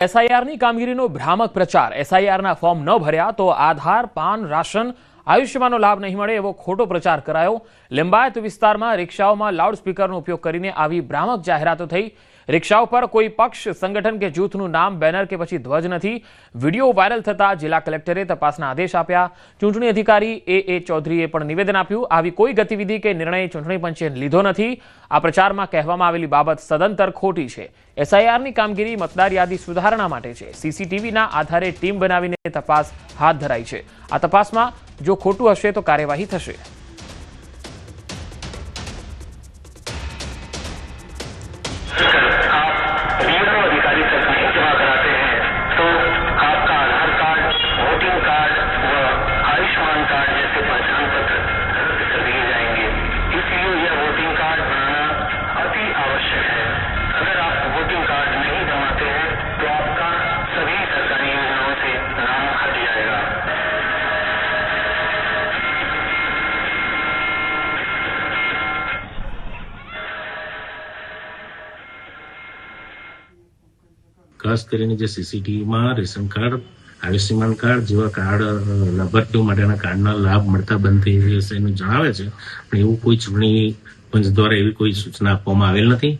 એસઆઈઆરની કામગીરીનો ભ્રામક પ્રચાર। એસઆઈઆરના ફોર્મ ન ભર્યા તો આધાર, પાન, રાશન, આયુષ્યમાનનો લાભ નહીં મળે એવો ખોટો પ્રચાર કરાયો। લિંબાયત વિસ્તારમાં રિક્ષાઓમાં લાઉડસ્પીકરનો ઉપયોગ કરીને આવી ભ્રામક જાહેરાતો થઈ। રિક્ષાઓ પર કોઈ પક્ષ, સંગઠન કે જૂથનું નામ, બેનર કે પછી ધ્વજ નથી। વિડીયો વાયરલ થતા જિલ્લા કલેક્ટરે તપાસના આદેશ આપ્યા। ચૂંટણી અધિકારી એ ચૌધરીએ પણ નિવેદન આપ્યું। આવી કોઈ ગતિવિધિ કે નિર્ણય ચૂંટણી પંચે લીધો નથી। આ પ્રચારમાં કહેવામાં આવેલી બાબત સદંતર ખોટી છે। એસઆઈઆરની કામગીરી મતદાર યાદી સુધારણા માટે છે। સીસીટીવીના આધારે ટીમ બનાવીને તપાસ હાથ ધરાઈ છે। આ તપાસમાં જો ખોટું હશે તો કાર્યવાહી થશે। अधिकारी तक नहीं जमा कराते हैं तो आपका आधार कार्ड, वोटिंग कार्ड व आयुष्मान कार्ड जैसे पहचान पत्र रद्द कर दिए जाएंगे। इसलिए यह वोटिंग कार्ड बनाना अति आवश्यक है। अगर आप वोटिंग कार्ड नहीं जमाते हैं तो आपका सभी सरकारी योजनाओं से नाम हट जाएगा। ખાસ કરીને જે સીસીટીવીમાં રેશન કાર્ડ, આયુષ્યમાન કાર્ડ જેવા કાર્ડ લાભાર્થીઓ માટેના કાર્ડના લાભ મળતા બંધ થઈ જશે એનું જણાવે છે, પણ એવું કોઈ ચૂંટણી પંચ દ્વારા એવી કોઈ સૂચના આપવામાં આવેલ નથી।